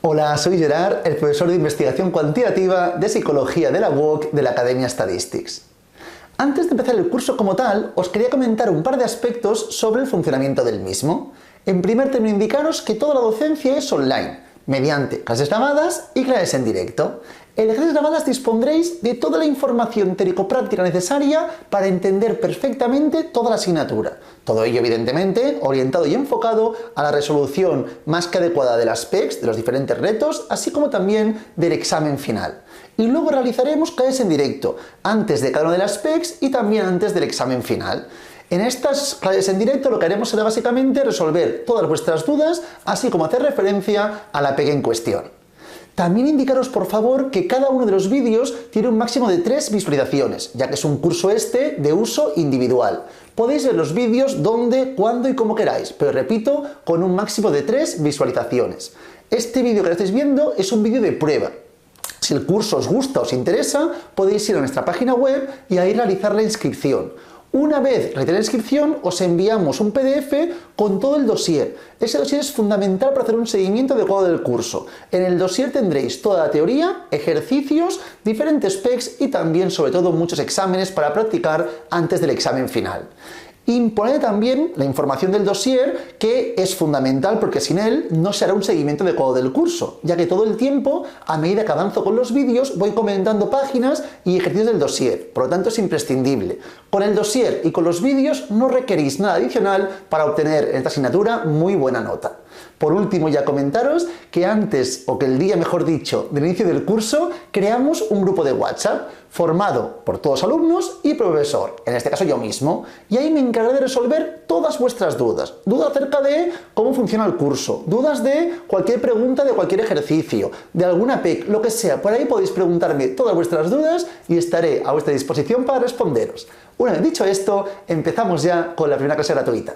Hola, soy Gerard, el profesor de investigación cuantitativa de psicología de la UOC de la Academia Statistics. Antes de empezar el curso como tal, os quería comentar un par de aspectos sobre el funcionamiento del mismo. En primer término, indicaros que toda la docencia es online, mediante clases grabadas y clases en directo. En las clases grabadas dispondréis de toda la información teórico-práctica necesaria para entender perfectamente toda la asignatura. Todo ello, evidentemente, orientado y enfocado a la resolución más que adecuada de las PECs, de los diferentes retos, así como también del examen final. Y luego realizaremos clases en directo, antes de cada una de las PECs y también antes del examen final. En estas clases en directo lo que haremos será básicamente resolver todas vuestras dudas, así como hacer referencia a la PEC en cuestión. También indicaros, por favor, que cada uno de los vídeos tiene un máximo de 3 visualizaciones, ya que es un curso de uso individual. Podéis ver los vídeos donde, cuándo y como queráis, pero repito, con un máximo de 3 visualizaciones. Este vídeo que estáis viendo es un vídeo de prueba. Si el curso os gusta o os interesa, podéis ir a nuestra página web y ahí realizar la inscripción. Una vez realizada la inscripción, os enviamos un PDF con todo el dossier. Ese dossier es fundamental para hacer un seguimiento adecuado del curso. En el dossier tendréis toda la teoría, ejercicios, diferentes PECs y también, sobre todo, muchos exámenes para practicar antes del examen final. Importante también la información del dossier, que es fundamental porque sin él no se hará un seguimiento adecuado del curso, ya que todo el tiempo, a medida que avanzo con los vídeos, voy comentando páginas y ejercicios del dossier, por lo tanto es imprescindible. Con el dossier y con los vídeos no requerís nada adicional para obtener en esta asignatura muy buena nota. Por último, ya comentaros que antes, o que el día mejor dicho, del inicio del curso, creamos un grupo de WhatsApp formado por todos los alumnos y profesor, en este caso yo mismo, y ahí me encargaré de resolver todas vuestras dudas. Dudas acerca de cómo funciona el curso, dudas de cualquier pregunta de cualquier ejercicio, de alguna PEC, lo que sea. Por ahí podéis preguntarme todas vuestras dudas y estaré a vuestra disposición para responderos. Una vez dicho esto, empezamos ya con la primera clase gratuita.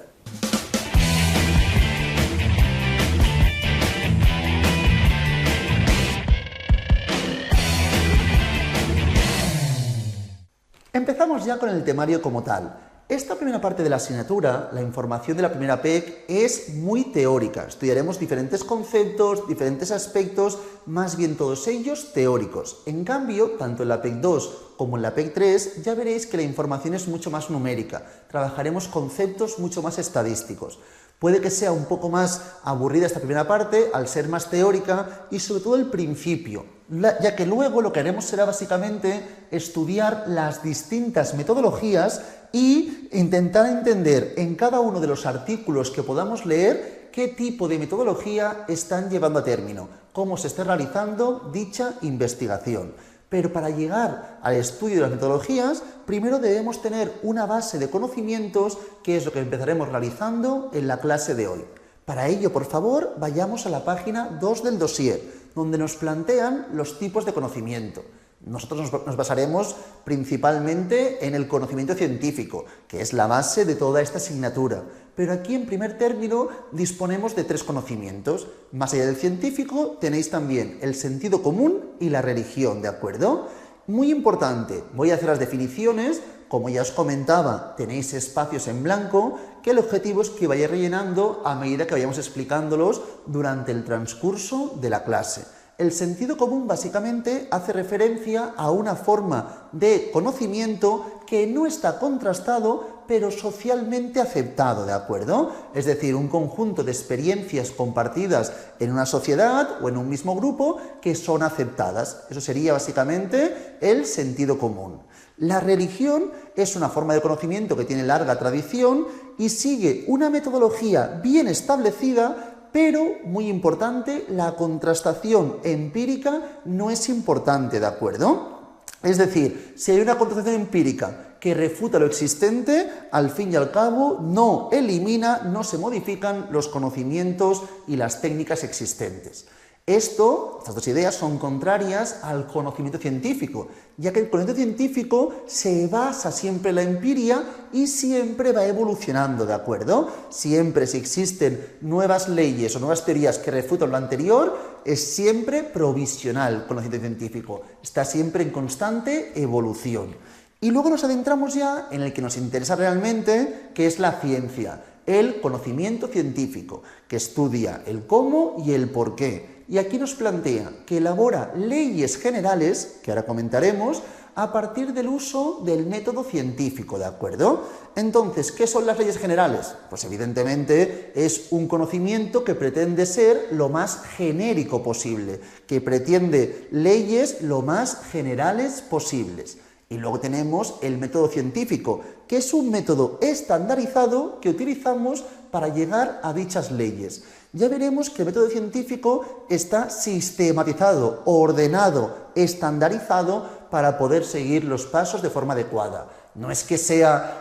Empezamos ya con el temario como tal. Esta primera parte de la asignatura, la información de la primera PEC, es muy teórica. Estudiaremos diferentes conceptos, diferentes aspectos, más bien todos ellos teóricos. En cambio, tanto en la PEC 2 como en la PEC 3, ya veréis que la información es mucho más numérica. Trabajaremos conceptos mucho más estadísticos. Puede que sea un poco más aburrida esta primera parte, al ser más teórica, y sobre todo el principio, ya que luego lo que haremos será básicamente estudiar las distintas metodologías e intentar entender en cada uno de los artículos que podamos leer qué tipo de metodología están llevando a término, cómo se está realizando dicha investigación. Pero para llegar al estudio de las metodologías, primero debemos tener una base de conocimientos, que es lo que empezaremos realizando en la clase de hoy. Para ello, por favor, vayamos a la página 2 del dossier, donde nos plantean los tipos de conocimiento. Nosotros nos basaremos principalmente en el conocimiento científico, que es la base de toda esta asignatura. Pero aquí, en primer término, disponemos de 3 conocimientos. Más allá del científico, tenéis también el sentido común y la religión, ¿de acuerdo? Muy importante, voy a hacer las definiciones. Como ya os comentaba, tenéis espacios en blanco, que el objetivo es que vayáis rellenando a medida que vayamos explicándolos durante el transcurso de la clase. El sentido común básicamente hace referencia a una forma de conocimiento que no está contrastado, pero socialmente aceptado, ¿de acuerdo? Es decir, un conjunto de experiencias compartidas en una sociedad o en un mismo grupo que son aceptadas. Eso sería básicamente el sentido común. La religión es una forma de conocimiento que tiene larga tradición y sigue una metodología bien establecida, pero, muy importante, la contrastación empírica no es importante, ¿de acuerdo? Es decir, si hay una contrastación empírica que refuta lo existente, al fin y al cabo no elimina, no se modifican los conocimientos y las técnicas existentes. Estas dos ideas son contrarias al conocimiento científico, ya que el conocimiento científico se basa siempre en la empiria y siempre va evolucionando, ¿de acuerdo? Siempre, si existen nuevas leyes o nuevas teorías que refutan lo anterior, es siempre provisional el conocimiento científico, está siempre en constante evolución. Y luego nos adentramos ya en el que nos interesa realmente, que es la ciencia, el conocimiento científico, que estudia el cómo y el por qué. Y aquí nos plantea que elabora leyes generales, que ahora comentaremos, a partir del uso del método científico, ¿de acuerdo? Entonces, ¿qué son las leyes generales? Pues evidentemente es un conocimiento que pretende ser lo más genérico posible, que pretende leyes lo más generales posibles. Y luego tenemos el método científico, que es un método estandarizado que utilizamos para llegar a dichas leyes. Ya veremos que el método científico está sistematizado, ordenado, estandarizado para poder seguir los pasos de forma adecuada. No es que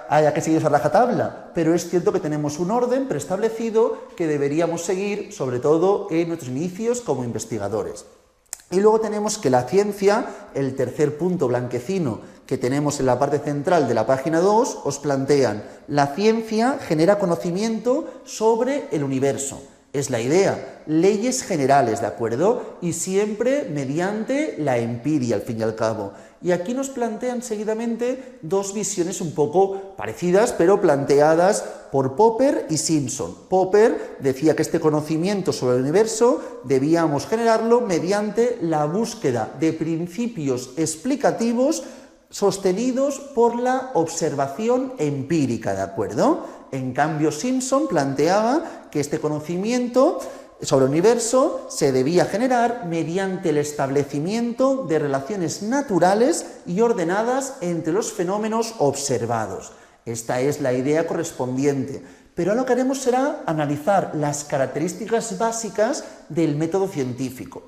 haya que seguir a rajatabla, pero es cierto que tenemos un orden preestablecido que deberíamos seguir, sobre todo en nuestros inicios como investigadores. Y luego tenemos que la ciencia, el tercer punto blanquecino que tenemos en la parte central de la página 2, os plantean: la ciencia genera conocimiento sobre el universo. Es la idea, leyes generales, ¿de acuerdo? Y siempre mediante la empiria, al fin y al cabo. Y aquí nos plantean seguidamente dos visiones un poco parecidas, pero planteadas por Popper y Simpson. Popper decía que este conocimiento sobre el universo debíamos generarlo mediante la búsqueda de principios explicativos sostenidos por la observación empírica, ¿de acuerdo? En cambio, Simpson planteaba que este conocimiento sobre el universo se debía generar mediante el establecimiento de relaciones naturales y ordenadas entre los fenómenos observados. Esta es la idea correspondiente. Pero ahora lo que haremos será analizar las características básicas del método científico.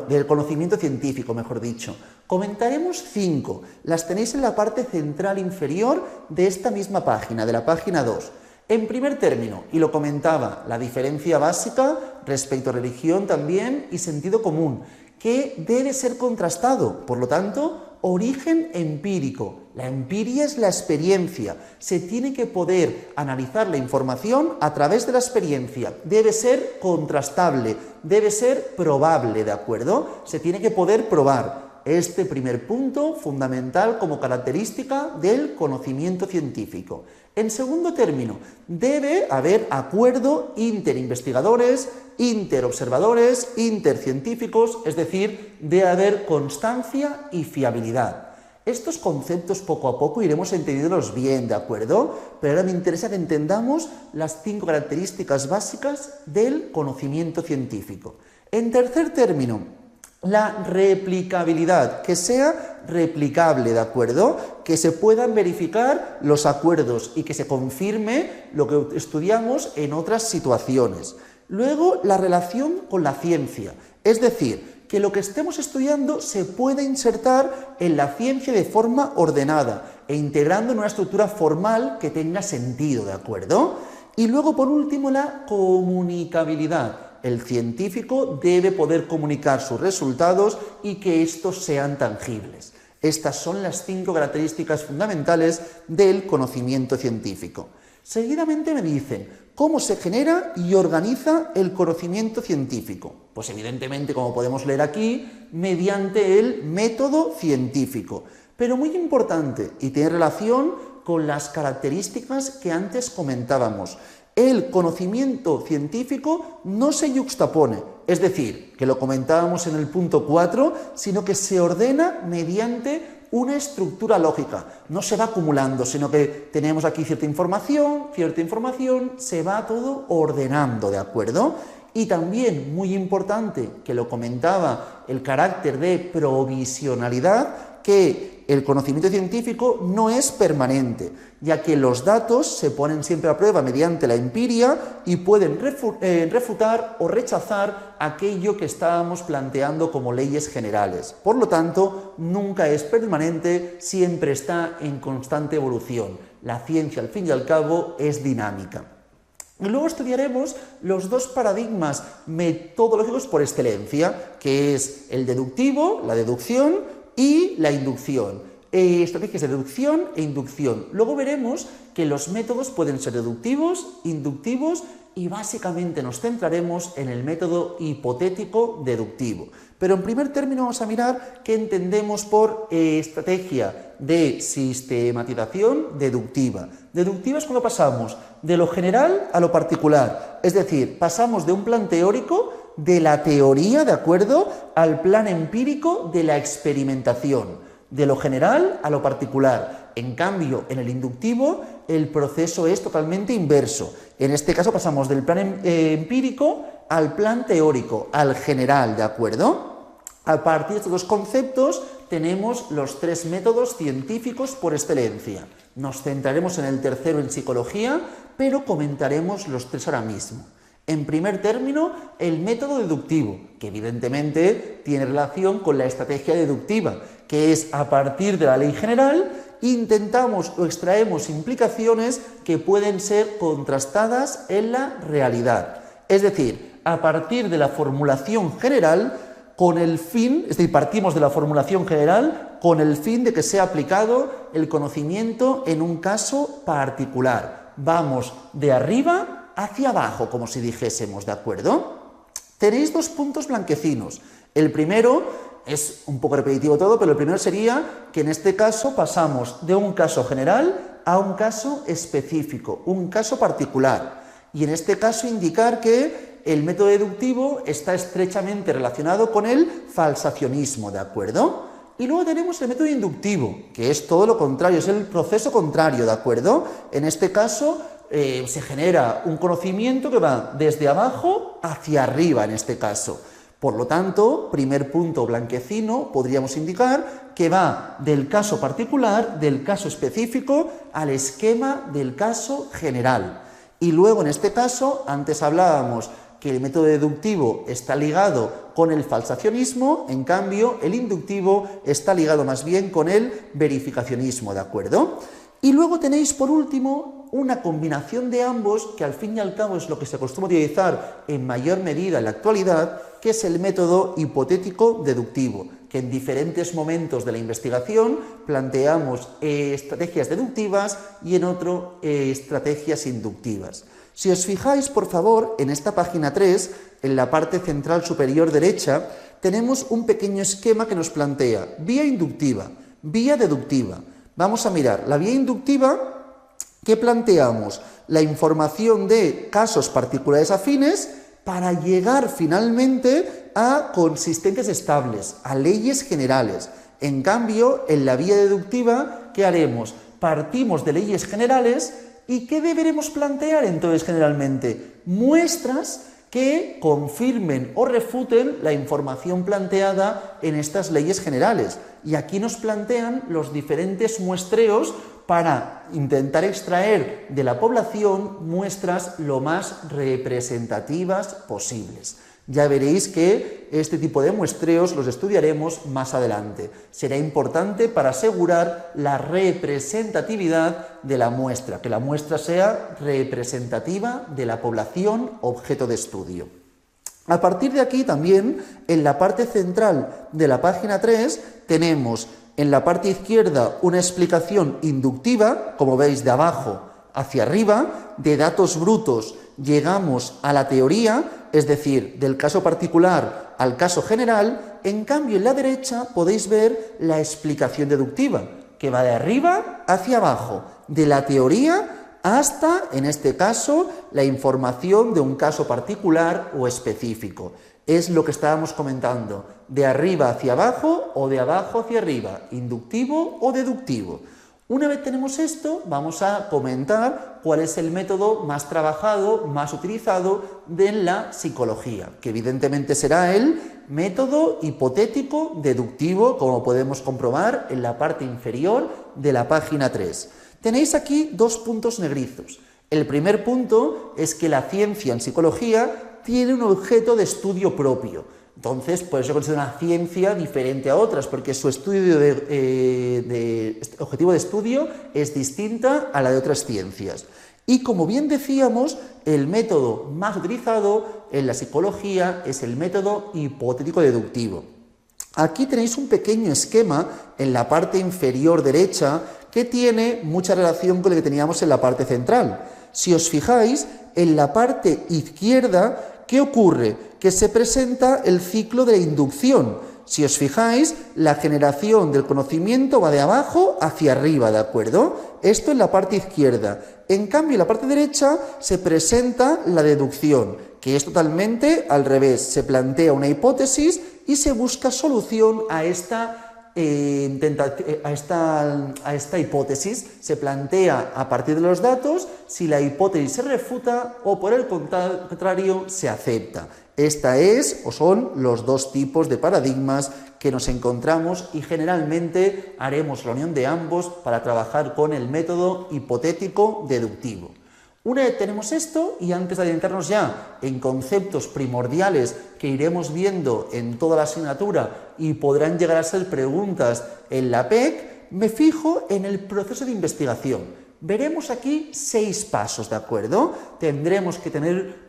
Del conocimiento científico, mejor dicho. Comentaremos 5. Las tenéis en la parte central inferior de esta misma página, de la página 2. En primer término, y lo comentaba, la diferencia básica respecto a religión también y sentido común, que debe ser contrastado. Por lo tanto, origen empírico. La empiria es la experiencia. Se tiene que poder analizar la información a través de la experiencia. Debe ser contrastable, debe ser probable, ¿de acuerdo? Se tiene que poder probar. Este primer punto fundamental como característica del conocimiento científico. En segundo término, debe haber acuerdo interinvestigadores, interobservadores, intercientíficos, es decir, debe haber constancia y fiabilidad. Estos conceptos poco a poco iremos entendiéndolos bien, ¿de acuerdo? Pero ahora me interesa que entendamos las 5 características básicas del conocimiento científico. En tercer término, la replicabilidad, que sea replicable, ¿de acuerdo? Que se puedan verificar los acuerdos y que se confirme lo que estudiamos en otras situaciones. Luego, la relación con la ciencia, es decir, que lo que estemos estudiando se pueda insertar en la ciencia de forma ordenada e integrando en una estructura formal que tenga sentido, ¿de acuerdo? Y luego, por último, la comunicabilidad. El científico debe poder comunicar sus resultados y que estos sean tangibles. Estas son las 5 características fundamentales del conocimiento científico. Seguidamente me dicen, ¿cómo se genera y organiza el conocimiento científico? Pues evidentemente, como podemos leer aquí, mediante el método científico. Pero muy importante, y tiene relación con las características que antes comentábamos. El conocimiento científico no se yuxtapone, es decir, que lo comentábamos en el punto 4, sino que se ordena mediante una estructura lógica. No se va acumulando, sino que tenemos aquí cierta información, se va todo ordenando, ¿de acuerdo? Y también, muy importante, que lo comentaba, el carácter de provisionalidad, que el conocimiento científico no es permanente, ya que los datos se ponen siempre a prueba mediante la empiria y pueden refutar o rechazar aquello que estábamos planteando como leyes generales. Por lo tanto, nunca es permanente, siempre está en constante evolución. La ciencia, al fin y al cabo, es dinámica. Y luego estudiaremos los 2 paradigmas metodológicos por excelencia, que es el deductivo, la deducción, y la inducción, estrategias de deducción e inducción. Luego veremos que los métodos pueden ser deductivos, inductivos y básicamente nos centraremos en el método hipotético deductivo. Pero en primer término vamos a mirar qué entendemos por estrategia de sistematización deductiva. Deductiva es cuando pasamos de lo general a lo particular, es decir, pasamos de un plan teórico de la teoría, ¿de acuerdo?, al plan empírico de la experimentación, de lo general a lo particular. En cambio, en el inductivo, el proceso es totalmente inverso. En este caso pasamos del plan empírico al plan teórico, al general, ¿de acuerdo? A partir de estos dos conceptos tenemos los tres métodos científicos por excelencia. Nos centraremos en el tercero en psicología, pero comentaremos los tres ahora mismo. En primer término, el método deductivo, que evidentemente tiene relación con la estrategia deductiva, que es a partir de la ley general intentamos o extraemos implicaciones que pueden ser contrastadas en la realidad. Es decir, a partir de la formulación general, con el fin, es decir, partimos de la formulación general con el fin de que sea aplicado el conocimiento en un caso particular. Vamos de arriba hacia abajo, como si dijésemos, ¿de acuerdo? Tenéis dos puntos blanquecinos. El primero es un poco repetitivo todo, pero el primero sería que en este caso pasamos de un caso general a un caso específico, un caso particular. Y en este caso indicar que el método deductivo está estrechamente relacionado con el falsacionismo, ¿de acuerdo? Y luego tenemos el método inductivo, que es todo lo contrario, es el proceso contrario, ¿de acuerdo? En este caso se genera un conocimiento que va desde abajo hacia arriba, en este caso. Por lo tanto, primer punto blanquecino, podríamos indicar que va del caso particular, del caso específico, al esquema del caso general. Y luego, en este caso, antes hablábamos que el método deductivo está ligado con el falsacionismo, en cambio, el inductivo está ligado más bien con el verificacionismo, ¿de acuerdo? Y luego tenéis, por último, una combinación de ambos, que al fin y al cabo es lo que se acostumbra a utilizar en mayor medida en la actualidad, que es el método hipotético deductivo, que en diferentes momentos de la investigación planteamos estrategias deductivas y en otro estrategias inductivas. Si os fijáis, por favor, en esta página 3, en la parte central superior derecha, tenemos un pequeño esquema que nos plantea vía inductiva, vía deductiva. Vamos a mirar la vía inductiva, que planteamos la información de casos particulares afines para llegar finalmente a consistencias estables, a leyes generales. En cambio, en la vía deductiva, ¿qué haremos? Partimos de leyes generales. ¿Y qué deberemos plantear entonces generalmente? Muestras que confirmen o refuten la información planteada en estas leyes generales. Y aquí nos plantean los diferentes muestreos para intentar extraer de la población muestras lo más representativas posibles. Ya veréis que este tipo de muestreos los estudiaremos más adelante. Será importante para asegurar la representatividad de la muestra, que la muestra sea representativa de la población objeto de estudio. A partir de aquí también, en la parte central de la página 3, tenemos en la parte izquierda una explicación inductiva, como veis de abajo hacia arriba, de datos brutos llegamos a la teoría, es decir, del caso particular al caso general. En cambio, en la derecha podéis ver la explicación deductiva, que va de arriba hacia abajo, de la teoría hasta, en este caso, la información de un caso particular o específico. Es lo que estábamos comentando, de arriba hacia abajo o de abajo hacia arriba, inductivo o deductivo. Una vez tenemos esto, vamos a comentar cuál es el método más trabajado, más utilizado en la psicología, que evidentemente será el método hipotético deductivo, como podemos comprobar en la parte inferior de la página 3. Tenéis aquí dos puntos negrizos. El primer punto es que la ciencia en psicología tiene un objeto de estudio propio. Entonces, por eso considero una ciencia diferente a otras, porque su estudio objetivo de estudio es distinta a la de otras ciencias. Y como bien decíamos, el método más utilizado en la psicología es el método hipotético deductivo. Aquí tenéis un pequeño esquema en la parte inferior derecha que tiene mucha relación con lo que teníamos en la parte central. Si os fijáis, en la parte izquierda, ¿qué ocurre? Que se presenta el ciclo de la inducción. Si os fijáis, la generación del conocimiento va de abajo hacia arriba, ¿de acuerdo? Esto en la parte izquierda. En cambio, en la parte derecha se presenta la deducción, que es totalmente al revés. Se plantea una hipótesis y se busca solución a esta hipótesis. Se plantea a partir de los datos si la hipótesis se refuta o por el contrario se acepta. Esta es o son los dos tipos de paradigmas que nos encontramos y generalmente haremos la unión de ambos para trabajar con el método hipotético deductivo. Una vez tenemos esto, y antes de adentrarnos ya en conceptos primordiales que iremos viendo en toda la asignatura y podrán llegar a ser preguntas en la PEC, me fijo en el proceso de investigación. Veremos aquí 6 pasos, ¿de acuerdo? ¿Tendremos que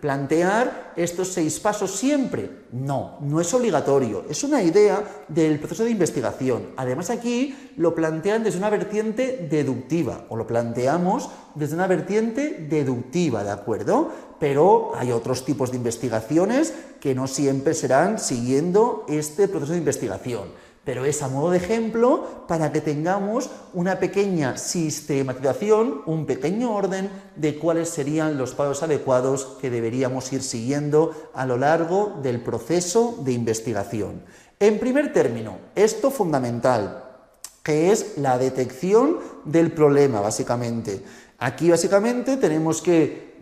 plantear estos 6 pasos siempre? No, no es obligatorio, es una idea del proceso de investigación. Además aquí lo plantean desde una vertiente deductiva, o lo planteamos desde una vertiente deductiva, ¿de acuerdo? Pero hay otros tipos de investigaciones que no siempre serán siguiendo este proceso de investigación. Pero es a modo de ejemplo para que tengamos una pequeña sistematización, un pequeño orden de cuáles serían los pasos adecuados que deberíamos ir siguiendo a lo largo del proceso de investigación. En primer término, esto fundamental, que es la detección del problema, básicamente. Aquí, básicamente, tenemos que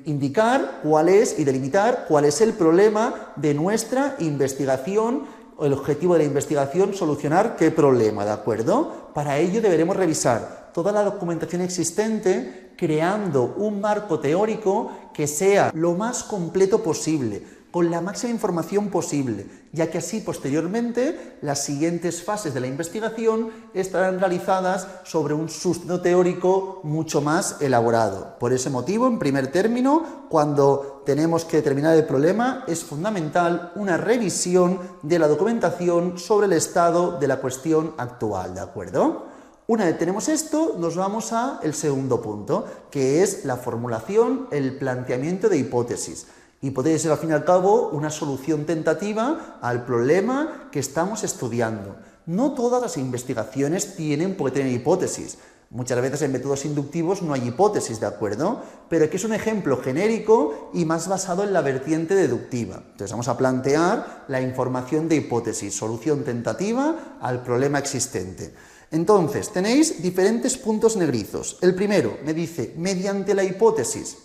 indicar cuál es y delimitar cuál es el problema de nuestra investigación. El objetivo de la investigación, solucionar qué problema, ¿de acuerdo? Para ello deberemos revisar toda la documentación existente, creando un marco teórico que sea lo más completo posible, con la máxima información posible, ya que así posteriormente las siguientes fases de la investigación estarán realizadas sobre un sustento teórico mucho más elaborado. Por ese motivo, en primer término, cuando tenemos que determinar el problema, es fundamental una revisión de la documentación sobre el estado de la cuestión actual, ¿de acuerdo? Una vez tenemos esto, nos vamos al segundo punto, que es la formulación, el planteamiento de hipótesis. Hipótesis es, al fin y al cabo, una solución tentativa al problema que estamos estudiando. No todas las investigaciones pueden tener hipótesis. Muchas veces en métodos inductivos no hay hipótesis, ¿de acuerdo? Pero aquí es un ejemplo genérico y más basado en la vertiente deductiva. Entonces vamos a plantear la información de hipótesis, solución tentativa al problema existente. Entonces, tenéis diferentes puntos negrizos. El primero me dice, mediante la hipótesis,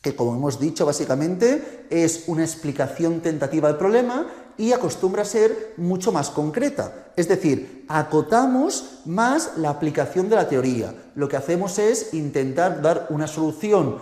que como hemos dicho básicamente es una explicación tentativa del problema y acostumbra a ser mucho más concreta. Es decir, acotamos más la aplicación de la teoría. Lo que hacemos es intentar dar una solución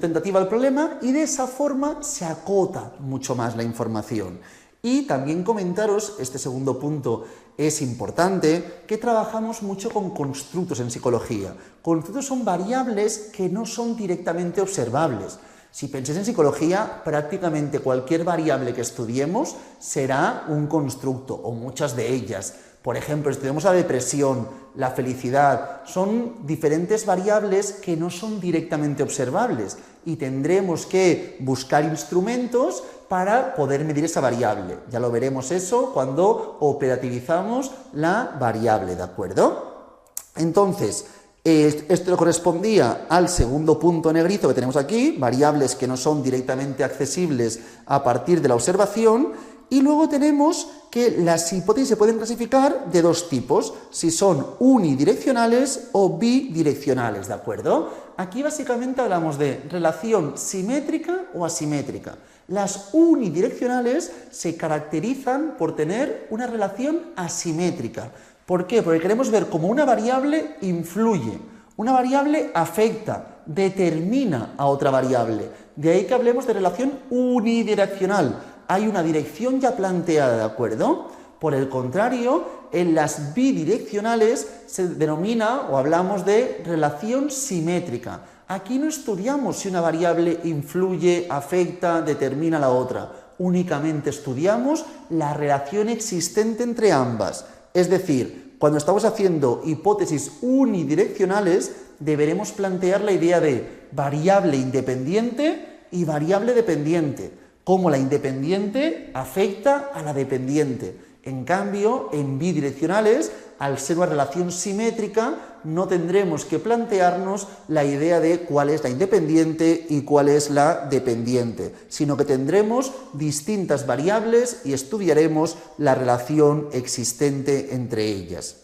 tentativa al problema y de esa forma se acota mucho más la información. Y también comentaros, este segundo punto es importante, que trabajamos mucho con constructos en psicología. Constructos son variables que no son directamente observables. Si pensáis en psicología, prácticamente cualquier variable que estudiemos será un constructo, o muchas de ellas. Por ejemplo, estudiamos la depresión, la felicidad, son diferentes variables que no son directamente observables y tendremos que buscar instrumentos para poder medir esa variable. Ya lo veremos eso cuando operativizamos la variable, ¿de acuerdo? Entonces, esto correspondía al segundo punto negrito que tenemos aquí, variables que no son directamente accesibles a partir de la observación. Y luego tenemos que las hipótesis se pueden clasificar de dos tipos, si son unidireccionales o bidireccionales, ¿de acuerdo? Aquí básicamente hablamos de relación simétrica o asimétrica. Las unidireccionales se caracterizan por tener una relación asimétrica. ¿Por qué? Porque queremos ver cómo una variable influye, una variable afecta, determina a otra variable. De ahí que hablemos de relación unidireccional. Hay una dirección ya planteada, ¿de acuerdo? Por el contrario, en las bidireccionales se denomina o hablamos de relación simétrica. Aquí no estudiamos si una variable influye, afecta, determina a la otra. Únicamente estudiamos la relación existente entre ambas. Es decir, cuando estamos haciendo hipótesis unidireccionales, deberemos plantear la idea de variable independiente y variable dependiente. Cómo la independiente afecta a la dependiente En cambio, en bidireccionales, al ser una relación simétrica, no tendremos que plantearnos la idea de cuál es la independiente y cuál es la dependiente, sino que tendremos distintas variables y estudiaremos la relación existente entre ellas.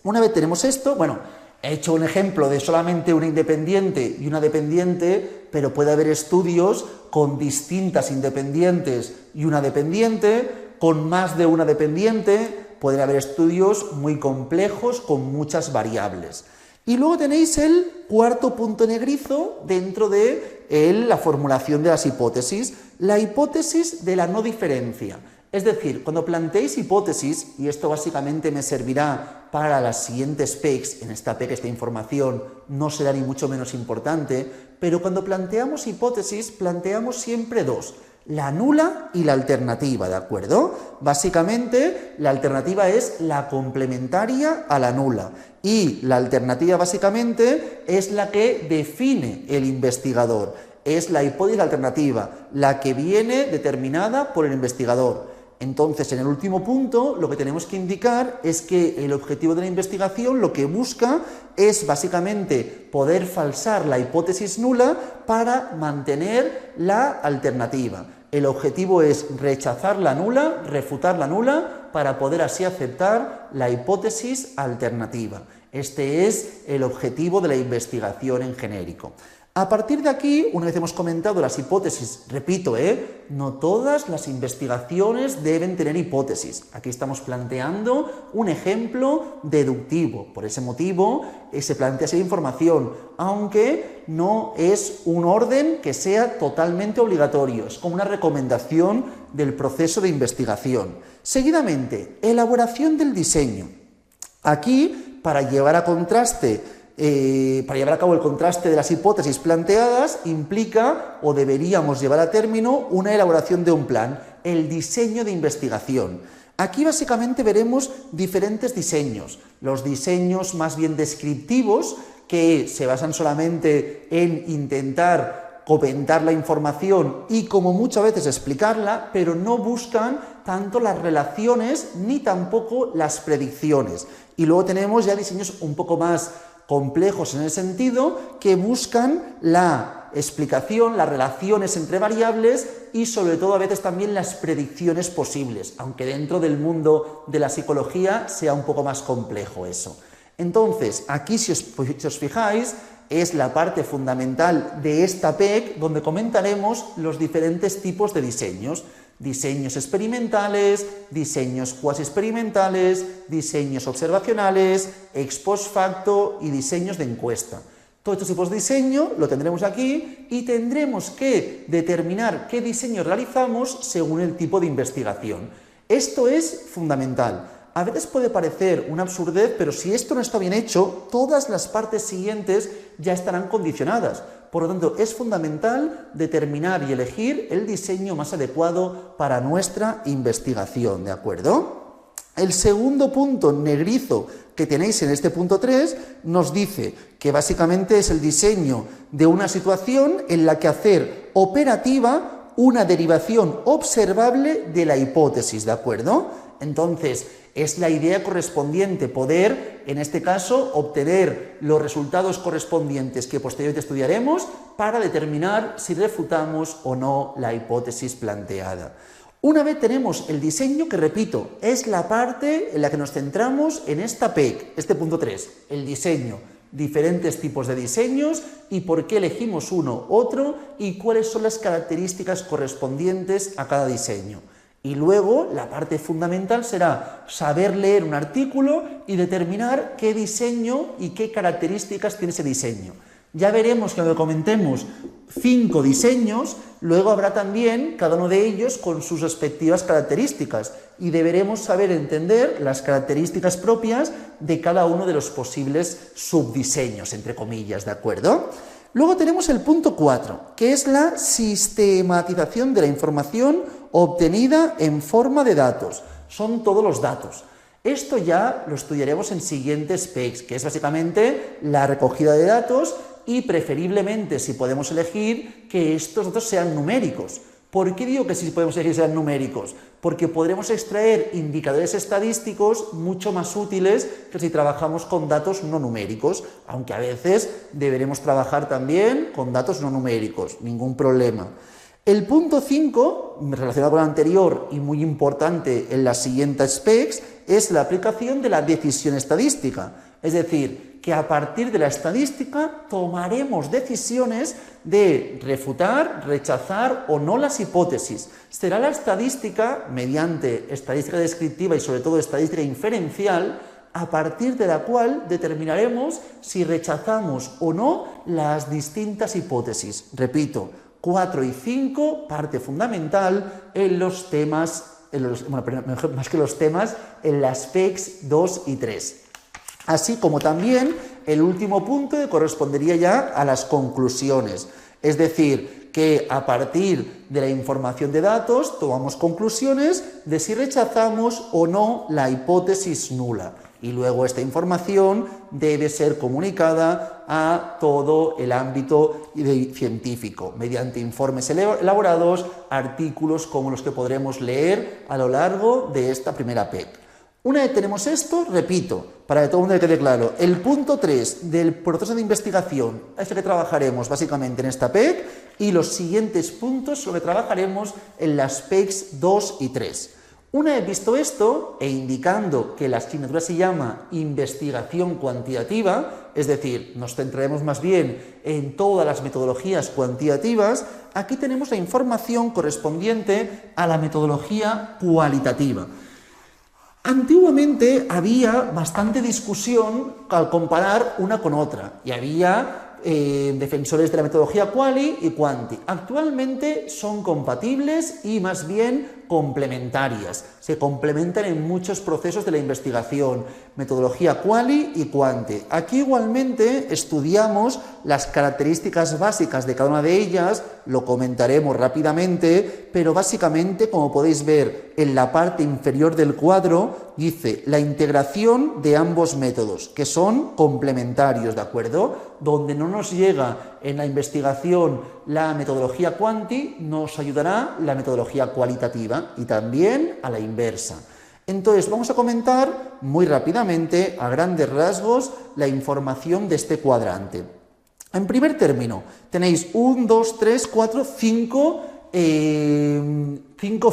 Una vez tenemos esto, bueno, he hecho un ejemplo de solamente una independiente y una dependiente, pero puede haber estudios con distintas independientes y una dependiente, con más de una dependiente, pueden haber estudios muy complejos con muchas variables. Y luego tenéis el cuarto punto negrizo dentro de la formulación de las hipótesis, la hipótesis de la no diferencia. Es decir, cuando planteéis hipótesis, y esto básicamente me servirá para las siguientes PECs, en esta PEC esta información no será ni mucho menos importante, pero cuando planteamos hipótesis, planteamos siempre dos, la nula y la alternativa, ¿de acuerdo? Básicamente, la alternativa es la complementaria a la nula y la alternativa básicamente es la que define el investigador, es la hipótesis alternativa, la que viene determinada por el investigador. Entonces, en el último punto, lo que tenemos que indicar es que el objetivo de la investigación lo que busca es básicamente poder falsar la hipótesis nula para mantener la alternativa. El objetivo es rechazar la nula, refutar la nula, para poder así aceptar la hipótesis alternativa. Este es el objetivo de la investigación en genérico. A partir de aquí, una vez hemos comentado las hipótesis, repito, no todas las investigaciones deben tener hipótesis. Aquí estamos planteando un ejemplo deductivo. Por ese motivo se plantea esa información, aunque no es un orden que sea totalmente obligatorio. Es como una recomendación del proceso de investigación. Seguidamente, elaboración del diseño. Aquí, para llevar a cabo el contraste de las hipótesis planteadas, implica o deberíamos llevar a término una elaboración de un plan, el diseño de investigación. Aquí básicamente veremos diferentes diseños, los diseños más bien descriptivos, que se basan solamente en intentar comentar la información y como muchas veces explicarla, pero no buscan tanto las relaciones ni tampoco las predicciones. Y luego tenemos ya diseños un poco más complejos en el sentido que buscan la explicación, las relaciones entre variables y sobre todo a veces también las predicciones posibles, aunque dentro del mundo de la psicología sea un poco más complejo eso. Entonces, aquí si os fijáis, es la parte fundamental de esta PEC donde comentaremos los diferentes tipos de diseños. Diseños experimentales, diseños cuasi experimentales, diseños observacionales, ex post facto y diseños de encuesta. Todos estos tipos de diseño lo tendremos aquí y tendremos que determinar qué diseño realizamos según el tipo de investigación. Esto es fundamental. A veces puede parecer una absurdez, pero si esto no está bien hecho, todas las partes siguientes ya estarán condicionadas. Por lo tanto, es fundamental determinar y elegir el diseño más adecuado para nuestra investigación, ¿de acuerdo? El segundo punto negrizo que tenéis en este punto 3 nos dice que básicamente es el diseño de una situación en la que hacer operativa una derivación observable de la hipótesis, ¿de acuerdo? Entonces, es la idea correspondiente, poder, en este caso, obtener los resultados correspondientes que posteriormente estudiaremos para determinar si refutamos o no la hipótesis planteada. Una vez tenemos el diseño, que repito, es la parte en la que nos centramos en esta PEC, este punto 3, el diseño, diferentes tipos de diseños y por qué elegimos uno, otro y cuáles son las características correspondientes a cada diseño. Y luego la parte fundamental será saber leer un artículo y determinar qué diseño y qué características tiene ese diseño. Ya veremos que cuando comentemos 5 diseños, luego habrá también cada uno de ellos con sus respectivas características y deberemos saber entender las características propias de cada uno de los posibles subdiseños, entre comillas, ¿de acuerdo? Luego tenemos el punto 4, que es la sistematización de la información obtenida en forma de datos. Son todos los datos. Esto ya lo estudiaremos en siguientes PECs, que es básicamente la recogida de datos y preferiblemente, si podemos elegir, que estos datos sean numéricos. ¿Por qué digo que sí podemos elegir que sean numéricos? Porque podremos extraer indicadores estadísticos mucho más útiles que si trabajamos con datos no numéricos, aunque a veces deberemos trabajar también con datos no numéricos, ningún problema. El punto 5, relacionado con el anterior y muy importante en las siguientes specs, es la aplicación de la decisión estadística. Es decir, que a partir de la estadística tomaremos decisiones de refutar, rechazar o no las hipótesis. Será la estadística, mediante estadística descriptiva y sobre todo estadística inferencial, a partir de la cual determinaremos si rechazamos o no las distintas hipótesis. Repito, 4 y 5, parte fundamental en los temas, más que los temas, en las PECs 2 y 3. Así como también el último punto que correspondería ya a las conclusiones. Es decir, que a partir de la información de datos tomamos conclusiones de si rechazamos o no la hipótesis nula. Y luego esta información debe ser comunicada a todo el ámbito científico, mediante informes elaborados, artículos como los que podremos leer a lo largo de esta primera PEC. Una vez tenemos esto, repito, para que todo el mundo quede claro, el punto 3 del proceso de investigación es el que trabajaremos básicamente en esta PEC y los siguientes puntos lo que trabajaremos en las PECs 2 y 3. Una vez visto esto e indicando que la asignatura se llama investigación cuantitativa, es decir, nos centraremos más bien en todas las metodologías cuantitativas, aquí tenemos la información correspondiente a la metodología cualitativa. Antiguamente había bastante discusión al comparar una con otra y había defensores de la metodología quali y quanti. Actualmente son compatibles y más bien complementarias. Se complementan en muchos procesos de la investigación, metodología quali y quanti. Aquí igualmente estudiamos las características básicas de cada una de ellas, lo comentaremos rápidamente, pero básicamente, como podéis ver en la parte inferior del cuadro, dice la integración de ambos métodos, que son complementarios, ¿de acuerdo? Donde no nos llega en la investigación la metodología quanti, nos ayudará la metodología cualitativa y también a la inversa. Entonces vamos a comentar muy rápidamente, a grandes rasgos, la información de este cuadrante. En primer término, tenéis 1, 2, 3, 4, 5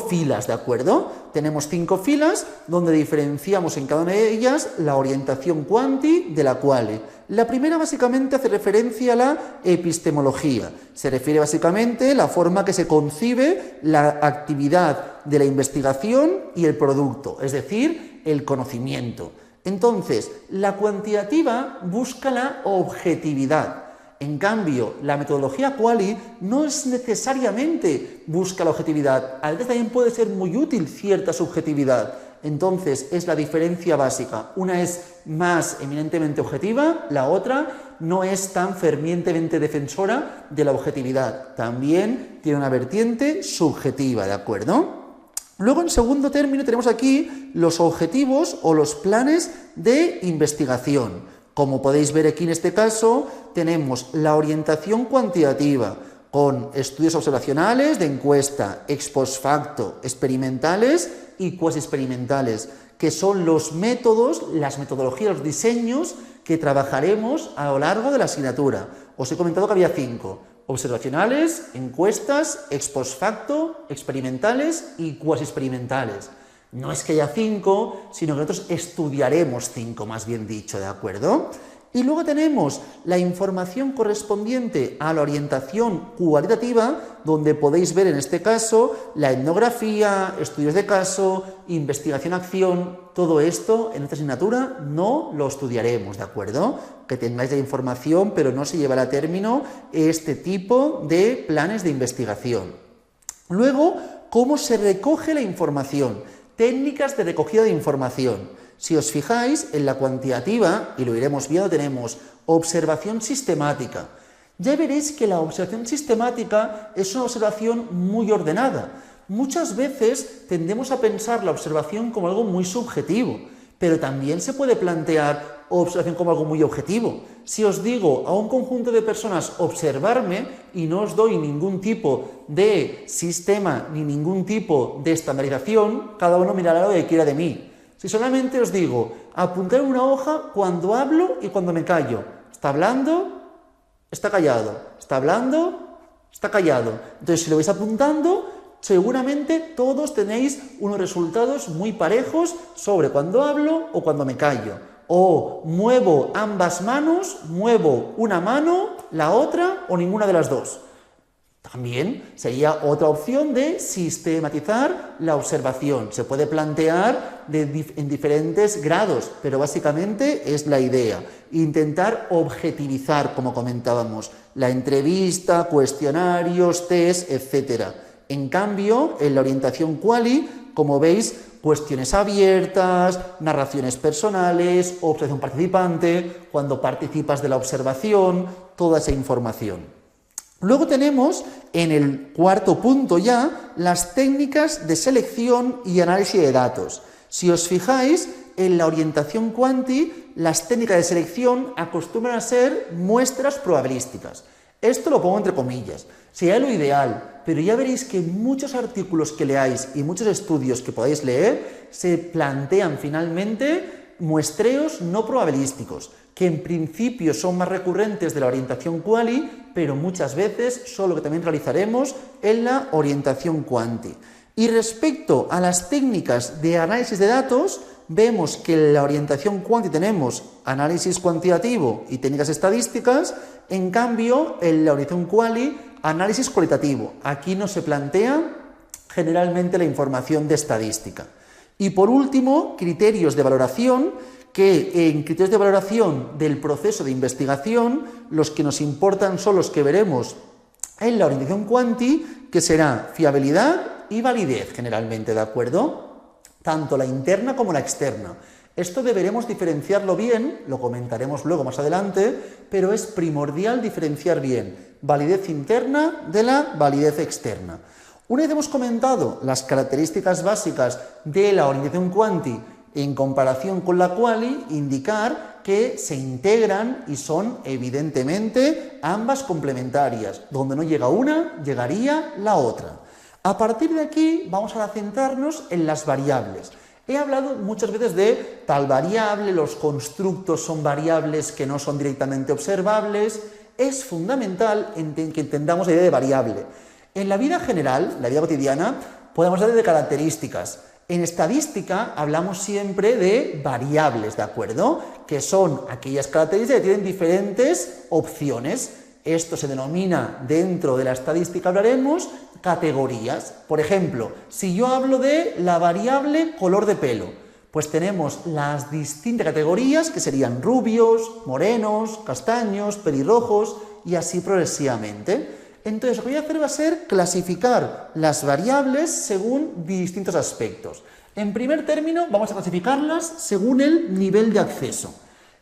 filas, ¿de acuerdo? Tenemos 5 filas donde diferenciamos en cada una de ellas la orientación quanti de la quali. La primera básicamente hace referencia a la epistemología. Se refiere básicamente a la forma que se concibe la actividad de la investigación y el producto, es decir, el conocimiento. Entonces, la cuantitativa busca la objetividad. En cambio, la metodología quali no es necesariamente busca la objetividad, a veces también puede ser muy útil cierta subjetividad. Entonces, es la diferencia básica. Una es más eminentemente objetiva, la otra no es tan fervientemente defensora de la objetividad. También tiene una vertiente subjetiva, ¿de acuerdo? Luego, en segundo término, tenemos aquí los objetivos o los planes de investigación. Como podéis ver aquí en este caso, tenemos la orientación cuantitativa con estudios observacionales de encuesta, ex post facto, experimentales y cuasi experimentales, que son los métodos, las metodologías, los diseños que trabajaremos a lo largo de la asignatura. Os he comentado que había 5: observacionales, encuestas, ex post facto, experimentales y cuasi experimentales. No es que haya 5, sino que nosotros estudiaremos 5, más bien dicho, ¿de acuerdo? Y luego tenemos la información correspondiente a la orientación cualitativa, donde podéis ver en este caso la etnografía, estudios de caso, investigación-acción. Todo esto en esta asignatura no lo estudiaremos, ¿de acuerdo? Que tengáis la información, pero no se llevará a término este tipo de planes de investigación. Luego, ¿cómo se recoge la información? Técnicas de recogida de información. Si os fijáis, en la cuantitativa, y lo iremos viendo, tenemos observación sistemática. Ya veréis que la observación sistemática es una observación muy ordenada. Muchas veces tendemos a pensar la observación como algo muy subjetivo, pero también se puede plantear o observación como algo muy objetivo. Si os digo a un conjunto de personas observarme y no os doy ningún tipo de sistema ni ningún tipo de estandarización, cada uno mirará lo que quiera de mí. Si solamente os digo apuntar en una hoja cuando hablo y cuando me callo, ¿está hablando? Está callado. ¿Está hablando? Está callado. Entonces, si lo vais apuntando, seguramente todos tenéis unos resultados muy parejos sobre cuando hablo o cuando me callo. O muevo ambas manos, muevo una mano, la otra o ninguna de las dos. También sería otra opción de sistematizar la observación. Se puede plantear en diferentes grados, pero básicamente es la idea. Intentar objetivizar, como comentábamos, la entrevista, cuestionarios, test, etc. En cambio, en la orientación quali, como veis, cuestiones abiertas, narraciones personales, observación participante, cuando participas de la observación, toda esa información. Luego tenemos, en el cuarto punto ya, las técnicas de selección y análisis de datos. Si os fijáis, en la orientación quanti, las técnicas de selección acostumbran a ser muestras probabilísticas. Esto lo pongo entre comillas. Sería lo ideal, pero ya veréis que muchos artículos que leáis y muchos estudios que podáis leer se plantean finalmente muestreos no probabilísticos, que en principio son más recurrentes de la orientación quali, pero muchas veces son lo que también realizaremos en la orientación quanti. Y respecto a las técnicas de análisis de datos, vemos que en la orientación quanti tenemos análisis cuantitativo y técnicas estadísticas, en cambio en la orientación quali, análisis cualitativo. Aquí no se plantea generalmente la información de estadística. Y por último, criterios de valoración, que en criterios de valoración del proceso de investigación, los que nos importan son los que veremos en la orientación quanti, que será fiabilidad y validez generalmente, ¿de acuerdo? Tanto la interna como la externa. Esto deberemos diferenciarlo bien, lo comentaremos luego más adelante, pero es primordial diferenciar bien validez interna de la validez externa. Una vez hemos comentado las características básicas de la orientación quanti en comparación con la quali, indicar que se integran y son evidentemente ambas complementarias. Donde no llega una, llegaría la otra. A partir de aquí vamos a centrarnos en las variables. He hablado muchas veces de tal variable, los constructos son variables que no son directamente observables. Es fundamental que entendamos la idea de variable. En la vida general, la vida cotidiana, podemos hablar de características. En estadística hablamos siempre de variables, ¿de acuerdo? Que son aquellas características que tienen diferentes opciones. Esto se denomina, dentro de la estadística hablaremos, categorías. Por ejemplo, si yo hablo de la variable color de pelo, pues tenemos las distintas categorías que serían rubios, morenos, castaños, pelirrojos y así progresivamente. Entonces, lo que voy a hacer va a ser clasificar las variables según distintos aspectos. En primer término, vamos a clasificarlas según el nivel de acceso.